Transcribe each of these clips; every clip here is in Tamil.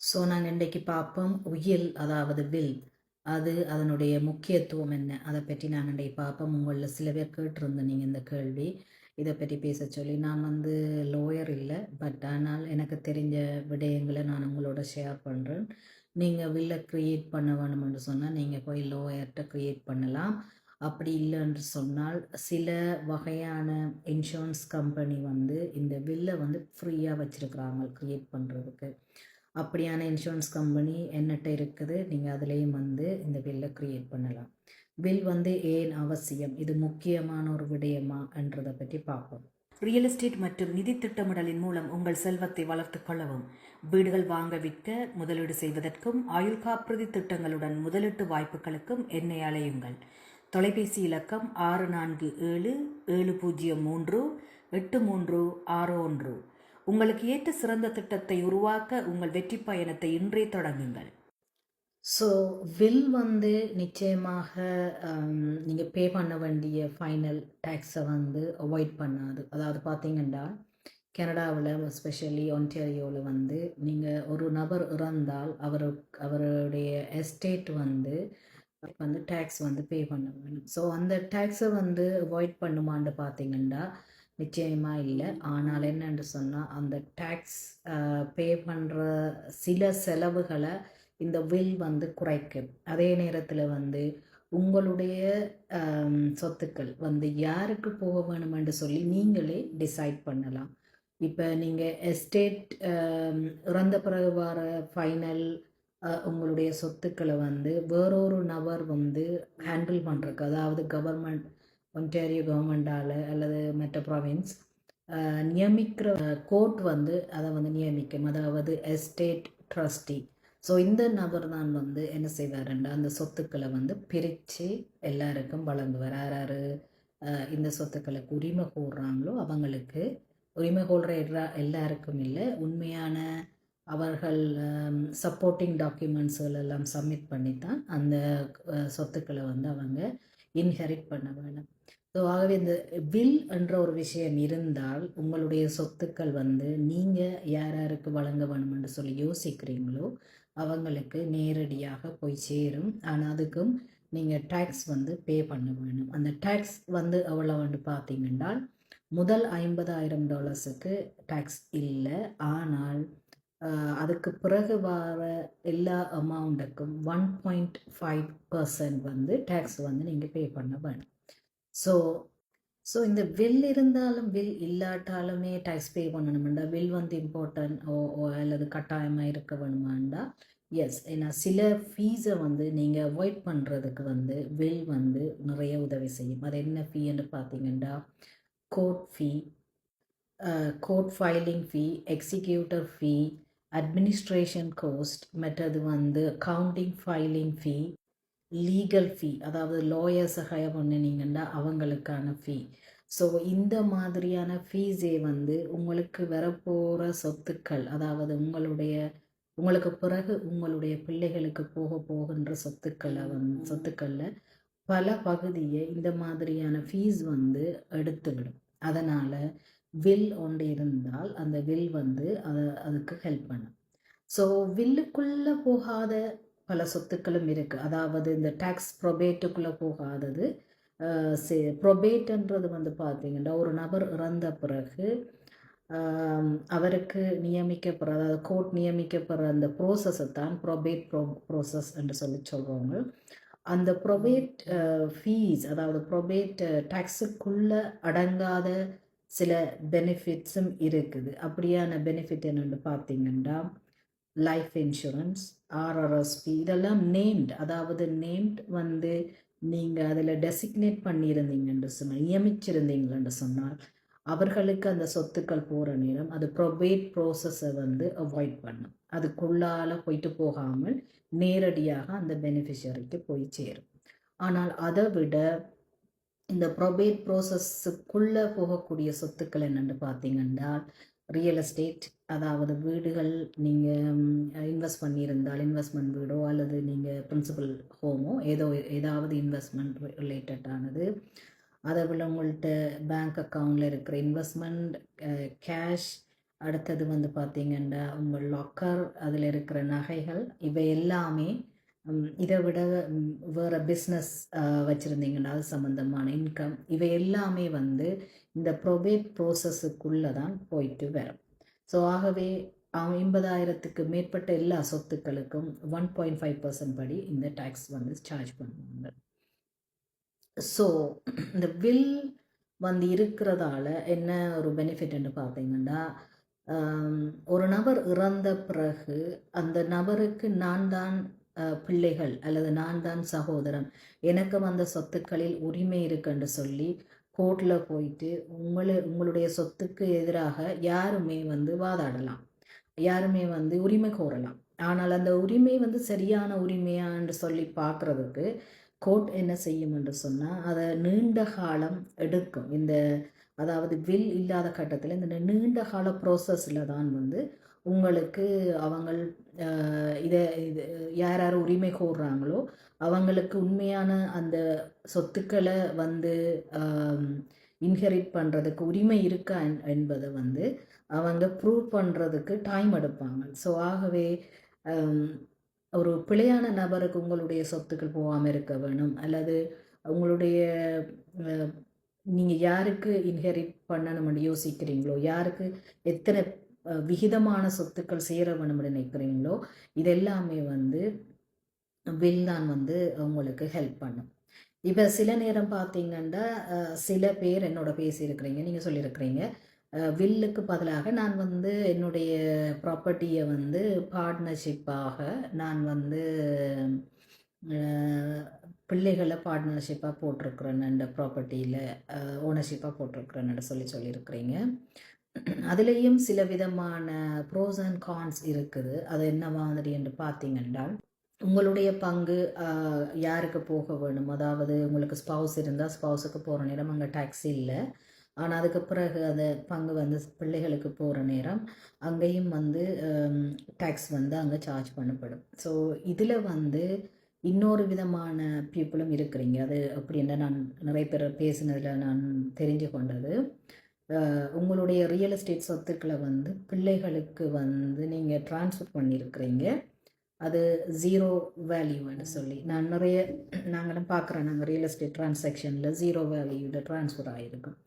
ஸோ நாங்கள் இன்றைக்கு பார்ப்போம் உயில், அதாவது வில். அது அதனுடைய முக்கியத்துவம் என்ன, அதை பற்றி நாங்கள் இன்றைக்கு பார்ப்போம். உங்களில் சில பேர் கேட்டிருந்தோம் நீங்கள் இந்த கேள்வி, இதை பற்றி பேச சொல்லி. நான் லோயர் இல்லை, பட் ஆனால் எனக்கு தெரிஞ்ச விடயங்களை நான் உங்களோட ஷேர் பண்ணுறேன். நீங்கள் வில்லை க்ரியேட் பண்ண வேணும்னு சொன்னால் நீங்கள் போய் லோயர்கிட்ட க்ரியேட் பண்ணலாம். அப்படி இல்லைன்னு சொன்னால் சில வகையான இன்சூரன்ஸ் கம்பெனி இந்த வில்லை ஃப்ரீயாக வச்சுருக்குறாங்க க்ரியேட் பண்ணுறதுக்கு. அப்படியான இன்சூரன்ஸ் கம்பெனி என்னட்ட இருக்குது. நீங்கள் அதுலேயும் இந்த பில்லை க்ரியேட் பண்ணலாம். பில் ஏன் அவசியம், இது முக்கியமான ஒரு விடயமா என்றதை பற்றி பார்ப்போம். ரியல் எஸ்டேட் மற்றும் நிதி திட்டமிடலின் மூலம் உங்கள் செல்வத்தை வளர்த்து கொள்ளவும், வீடுகள் வாங்க விற்க முதலீடு செய்வதற்கும், ஆயுள் காப்புறுதி திட்டங்களுடன் முதலீட்டு வாய்ப்புகளுக்கும் என்னை அழையுங்கள். தொலைபேசி இலக்கம் 6477038361. உங்களுக்கு ஏற்ற சிறந்த திட்டத்தை உருவாக்க உங்கள் வெற்றி பயணத்தை இன்றே தொடங்குங்கள். ஸோ வில் நிச்சயமாக நீங்கள் பே பண்ண வேண்டிய ஃபைனல் டேக்ஸை அவாய்ட் பண்ணாது. அதாவது பார்த்தீங்கன்னா கனடாவில் எஸ்பெஷலி ஒன்டாரியோவில் நீங்கள் ஒரு நபர் இறந்தால் அவருடைய எஸ்டேட் டேக்ஸ் பே பண்ண வேணும். ஸோ அந்த டேக்ஸை அவாய்ட் பண்ணுமான்னு பார்த்தீங்கன்னா நிச்சயமாக இல்லை. ஆனால் என்னென்று சொன்னால் அந்த டேக்ஸ் பே பண்ணுற சில செலவுகளை இந்த வில் குறைக்கும். அதே நேரத்தில் உங்களுடைய சொத்துக்கள் யாருக்கு போக வேணுமென்று சொல்லி நீங்களே டிசைட் பண்ணலாம். இப்போ நீங்கள் எஸ்டேட் இறந்த பிறகு வர ஃபைனல் உங்களுடைய சொத்துக்களை வேறொரு நபர் ஹேண்டில் பண்ணுறக்கு, அதாவது கவர்மெண்ட், ஒன்டாரியோ கவர்மெண்டால் அல்லது மற்ற ப்ராவின்ஸ் நியமிக்கிற கோர்ட் அதை நியமிக்கும், அதாவது எஸ்டேட் ட்ரஸ்டி. ஸோ இந்த நபர் தான் என்ன செய்வாருன்னா அந்த சொத்துக்களை பிரித்து எல்லாருக்கும் வழங்குவார். யார் இந்த சொத்துக்களுக்கு உரிமை கோடுறாங்களோ அவங்களுக்கு, உரிமை கோடுற எல்லாருக்கும் இல்லை, உண்மையான அவர்கள் சப்போர்ட்டிங் டாக்குமெண்ட்ஸ்கள் எல்லாம் சப்மிட் பண்ணி தான் அந்த சொத்துக்களை அவங்க இன்ஹெரிட் பண்ண வேணும். ஸோ ஆகவே இந்த வில் என்ற ஒரு விஷயம் இருந்தால் உங்களுடைய சொத்துக்கள் நீங்கள் யாருக்கு வழங்க வேணும்னு சொல்லி யோசிக்கிறீங்களோ அவங்களுக்கு நேரடியாக போய் சேரும். ஆனால் அதுக்கும் நீங்கள் டேக்ஸ் பே பண்ண வேணும். அந்த டேக்ஸ் எவ்வளோ பார்த்தீங்கன்னா முதல் $50,000 டேக்ஸ் இல்லை. ஆனால் அதுக்கு பிறகு வர எல்லா அமௌண்ட்டுக்கும் 1.5% டேக்ஸ் நீங்கள் பே பண்ண வேணும். ஸோ இந்த வில் இருந்தாலும் வில் இல்லாட்டாலுமே டேக்ஸ் பே பண்ணணுமெண்டா வில் இம்பார்ட்டன்ட் அல்லது கட்டாயமாக இருக்க வேணுமாண்டா எஸ். ஏன்னா சில ஃபீஸை நீங்கள் அவாய்ட் பண்ணுறதுக்கு வில் நிறைய உதவி செய்யும். அது என்ன ஃபீன்னு பார்த்தீங்கன்னா கோர்ட் ஃபீ, கோர்ட் ஃபைலிங் ஃபீ, எக்ஸிக்யூட்டர் ஃபீ, அட்மினிஸ்ட்ரேஷன் கோஸ்ட், மற்றது அக்கவுண்டிங் ஃபைலிங் ஃபீ, லீகல் ஃபீ, அதாவது லாயர்ஸை ஹயர் பண்ணினீங்கன்னா அவங்களுக்கான ஃபீ. ஸோ இந்த மாதிரியான ஃபீஸே உங்களுக்கு வரப்போகிற சொத்துக்கள், அதாவது உங்களுக்கு பிறகு உங்களுடைய பிள்ளைகளுக்கு போகின்ற சொத்துக்களில் பல பகுதியை இந்த மாதிரியான ஃபீஸ் எடுத்துவிடும். அதனால் வில் ஒன்று இருந்தால் அந்த வில் அதுக்கு ஹெல்ப் பண்ணும். ஸோ வில்லுக்குள்ளே போகாத பல சொத்துக்களும் இருக்குது. அதாவது இந்த டேக்ஸ் ப்ரொபேட்டுக்குள்ளே போகாதது. ப்ரொபேட்ன்றது பார்த்தீங்கன்னா ஒரு நபர் இறந்த பிறகு அவருக்கு நியமிக்கப்படுற, அதாவது கோர்ட் நியமிக்கப்படுற அந்த ப்ரோசஸை தான் ப்ரொபேட் ப்ரோசஸ் என்று சொல்லுவாங்க. அந்த ப்ரொபேட் ஃபீஸ், அதாவது ப்ரொபேட் டேக்ஸுக்குள்ளே அடங்காத சில பெனிஃபிட்ஸும் இருக்குது. அப்படியான பெனிஃபிட் என்னென்னு பார்த்தீங்கன்னா லைஃப் இன்சூரன்ஸ், ஆர்ஆர்எஸ்பி, இதெல்லாம் நேம்ட், அதாவது நேம்ட் நீங்கள் அதில் டெசிக்னேட் பண்ணியிருந்தீங்கன்னு சொன்னால், நியமிச்சிருந்தீங்களென்று சொன்னால் அவர்களுக்கு அந்த சொத்துக்கள் போகிற நேரம் அது ப்ரொபேட் ப்ரோசஸை அவாய்ட் பண்ணும். அதுக்குள்ளால் போயிட்டு போகாமல் நேரடியாக அந்த பெனிஃபிஷரிக்கு போய் சேரும். ஆனால் அதை விட இந்த ப்ரொபேட் ப்ரோசஸுக்குள்ளே போகக்கூடிய சொத்துக்கள் என்னென்னு பார்த்தீங்கன்னா ரியல் எஸ்டேட், அதாவது வீடுகள் நீங்கள் இன்வெஸ்ட் பண்ணியிருந்தால் இன்வெஸ்ட்மெண்ட் வீடோ அல்லது நீங்கள் பிரின்சிபல் ஹோமோ ஏதாவது இன்வெஸ்ட்மெண்ட் ரிலேட்டடானது. அதை விட உங்கள்கிட்ட பேங்க் அக்கௌண்ட்டில் இருக்கிற இன்வெஸ்ட்மெண்ட், கேஷ், அடுத்தது வந்து பார்த்தீங்கன்னா உங்கள் லாக்கர், அதில் இருக்கிற நகைகள், இவை எல்லாமே இதை விட வேறு பிஸ்னஸ் வச்சுருந்தீங்கன்னா அது சம்மந்தமான இன்கம், இவை எல்லாமே வந்து இந்த ப்ரொபேட் ப்ரோசஸுக்குள்ளே தான் போயிட்டு வரும். ஸோ ஆகவே 50,000க்கு மேற்பட்ட எல்லா சொத்துக்களுக்கும் 1.5% படி இந்த டேக்ஸ் வந்து சார்ஜ் பண்ணுவாங்க. ஸோ இந்த வில் வந்து இருக்கிறதால என்ன ஒரு பெனிஃபிட்னு பார்த்தீங்கன்னா, ஒரு நபர் இறந்த பிறகு அந்த நபருக்கு நான் தான் பிள்ளைகள் அல்லது நான் தான் சகோதரன், எனக்கு வந்த சொத்துக்களில் உரிமை இருக்குன்னு சொல்லி கோர்ட்டில் போயிட்டு உங்களுடைய சொத்துக்கு எதிராக யாருமே வந்து வாதாடலாம், யாருமே வந்து உரிமை கோரலாம். ஆனால் அந்த உரிமை வந்து சரியான உரிமையான்னு சொல்லி பார்க்குறதுக்கு கோர்ட் என்ன செய்யும் என்று சொன்னால் அதை நீண்ட காலம் எடுக்கும். அதாவது வில் இல்லாத கட்டத்தில் இந்த நீண்ட கால ப்ரோசஸில் தான் வந்து உங்களுக்கு அவங்கள் இது யார் யார் உரிமை கோர்றாங்களோ அவங்களுக்கு உண்மையான அந்த சொத்துக்களை வந்து இன்ஹெரிட் பண்ணுறதுக்கு உரிமை இருக்கா என்பதை வந்து அவங்க ப்ரூவ் பண்ணுறதுக்கு டைம் எடுப்பாங்க. ஸோ ஆகவே ஒரு பிழையான நபருக்கு உங்களுடைய சொத்துக்கள் போகாமல் இருக்க வேணும், அல்லது உங்களுடைய நீங்கள் யாருக்கு இன்ஹெரிட் பண்ணணும்னு யோசிக்கிறீங்களோ, யாருக்கு எத்தனை விகிதமான சொத்துக்கள் சேர வேணும்னு நினைக்கிறீங்களோ, இதெல்லாமே வந்து வில் தான் வந்து உங்களுக்கு ஹெல்ப் பண்ணும். இப்போ சில நேரம் பார்த்தீங்கன்னா சில பேர் என்னோட பேசியிருக்கிறீங்க, நீங்கள் சொல்லியிருக்கிறீங்க வில்லுக்கு பதிலாக நான் வந்து என்னுடைய ப்ராப்பர்ட்டியை வந்து பார்ட்னர்ஷிப்பாக நான் வந்து பிள்ளைகளை பார்ட்னர்ஷிப்பாக போட்டிருக்கிறேன்னு, இந்த ப்ராப்பர்ட்டியில் ஓனர்ஷிப்பாக போட்டிருக்கிறேன்னு சொல்லியிருக்கிறீங்க. அதுலேயும் சில விதமான ப்ரோஸ் அண்ட் கான்ஸ் இருக்குது. அது என்ன மாதிரி என்று பார்த்தீங்கன்னா, உங்களுடைய பங்கு யாருக்கு போக வேணும், அதாவது உங்களுக்கு ஸ்பவுஸ் இருந்தால் ஸ்பவுஸுக்கு போகிற நேரம் அங்கே டேக்ஸ் இல்லை. ஆனால் அதுக்கு பிறகு அந்த பங்கு வந்து பிள்ளைகளுக்கு போகிற நேரம் அங்கேயும் வந்து டேக்ஸ் வந்து அங்கே சார்ஜ் பண்ணப்படும். ஸோ இதில் வந்து இன்னொரு விதமான பீப்புளும் இருக்கிறீங்க. அது அப்படின்னா நான் நிறைய பேர் பேசினதில் நான் தெரிஞ்சு கொண்டது, உங்களுடைய ரியல் எஸ்டேட் சொத்துக்களை வந்து பிள்ளைகளுக்கு வந்து நீங்கள் ட்ரான்ஸ்ஃபர் பண்ணியிருக்கிறீங்க. அது ஜீரோ வேல்யூன்னு சொல்லி நாங்களும் பார்க்குறோம், நாங்கள் ரியல் எஸ்டேட் ட்ரான்சாக்ஷனில் ஜீரோ வேல்யூவில் ட்ரான்ஸ்ஃபர் ஆகிருக்கும்.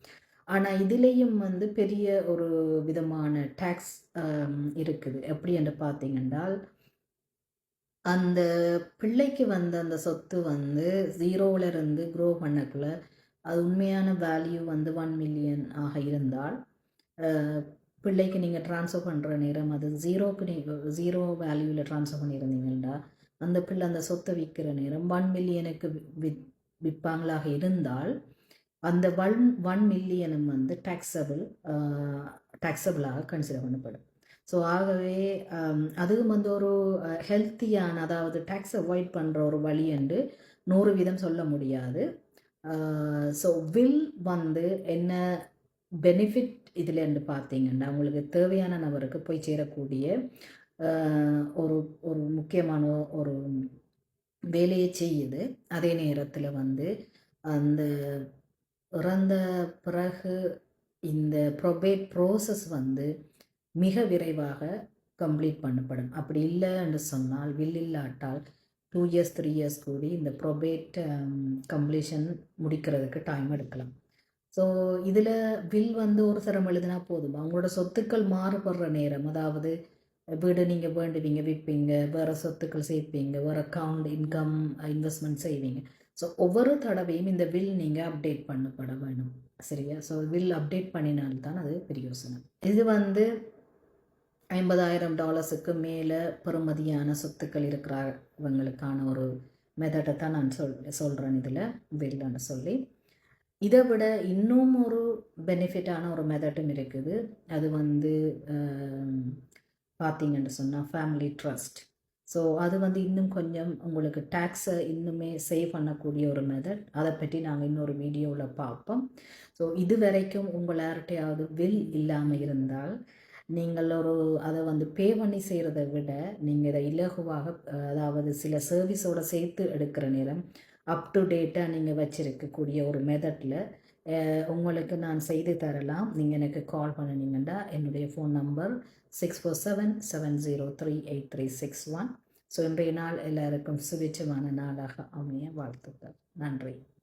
ஆனால் இதுலேயும் வந்து பெரிய ஒரு விதமான டேக்ஸ் இருக்குது. எப்படி என்று பார்த்தீங்கன்னா, அந்த பிள்ளைக்கு வந்த அந்த சொத்து வந்து ஜீரோவிலிருந்து க்ரோ பண்ணக்குள்ள அது உண்மையான வேல்யூ வந்து 1 மில்லியன் ஆக இருந்தால், பிள்ளைக்கு நீங்கள் ட்ரான்ஸ்ஃபர் பண்ணுற நேரம் அது ஜீரோ வேல்யூவில் ட்ரான்ஸ்ஃபர் பண்ணியிருந்தீங்கன்னா, அந்த பிள்ளை அந்த சொத்தை விற்கிற நேரம் 1 மில்லியனுக்கு விற்பாங்களாக இருந்தால் அந்த 1 மில்லியனும் வந்து டேக்ஸபிளாக கன்சிடர் பண்ணப்படும். ஸோ ஆகவே அதுவும் வந்து ஒரு ஹெல்த்தியான, அதாவது டேக்ஸ் அவாய்ட் பண்ணுற ஒரு வழி என்று 100% சொல்ல முடியாது. ஸோ வில் வந்து என்ன பெனிஃபிட் இதில் என்று பார்த்தீங்கன்னா, உங்களுக்கு தேவையான நபருக்கு போய் சேரக்கூடிய ஒரு ஒரு முக்கியமான ஒரு வேலையை செய்யுது. அதே நேரத்தில் வந்து அந்த இறந்த பிறகு இந்த ப்ரொபேட் ப்ரோசஸ் வந்து மிக விரைவாக கம்ப்ளீட் பண்ணப்படும். அப்படி இல்லைன்னு சொன்னால், வில் இல்லாட்டால் 2 இயர்ஸ் 3 இயர்ஸ் கூடி இந்த ப்ரொபேட் கம்ப்ளீஷன் முடிக்கிறதுக்கு டைம் எடுக்கலாம். ஸோ இதில் வில் வந்து ஒரு தரம் எழுதினா போதும், அவங்களோட சொத்துக்கள் மாறுபடுற நேரம், அதாவது வீடு நீங்கள் வேண்டுவீங்க, விற்பீங்க, வேறு சொத்துக்கள் சேர்ப்பீங்க, வேறு அக்கௌண்ட் இன்கம் இன்வெஸ்ட்மெண்ட் செய்வீங்க. ஸோ ஒவ்வொரு தடவையும் இந்த வில் நீங்கள் அப்டேட் பண்ணப்பட வேணும், சரியா? ஸோ வில் அப்டேட் பண்ணினால்தான் அது பிரயோசனம். இது வந்து $50,000 மேலே பெறுமதியான சொத்துக்கள் இருக்கிறவங்களுக்கான ஒரு மெத்தடை தான் நான் சொல்கிறேன் இதில் வில்லுன்னு சொல்லி. இதை விட இன்னும் ஒரு பெனிஃபிட்டான ஒரு மெத்தடும் இருக்குது. அது வந்து பார்த்தீங்கன்னு சொன்னால் ஃபேமிலி ட்ரஸ்ட். ஸோ அது வந்து இன்னும் கொஞ்சம் உங்களுக்கு டேக்ஸை இன்னுமே சேவ் பண்ணக்கூடிய ஒரு மெத்தட். அதை பற்றி நாங்கள் இன்னொரு வீடியோவில் பார்ப்போம். ஸோ இது வரைக்கும் உங்கள் யார்கிட்டையாவது வில் இல்லாமல் இருந்தால், நீங்கள் அதை வந்து பே பண்ணி செய்கிறத விட நீங்கள் இதை இலகுவாக, அதாவது சில சர்வீஸோடு சேர்த்து எடுக்கிற நேரம் அப் டு டேட்டாக நீங்கள் வச்சுருக்கக்கூடிய ஒரு மெத்தடில் உங்களுக்கு நான் செய்து தரலாம். நீங்கள் எனக்கு கால் பண்ணினீங்கன்னா என்னுடைய ஃபோன் நம்பர் 6477038361. ஸோ இன்றைய நாள் எல்லாருக்கும் சுபிட்சமான நாளாக அமைய வாழ்த்துக்கள். நன்றி.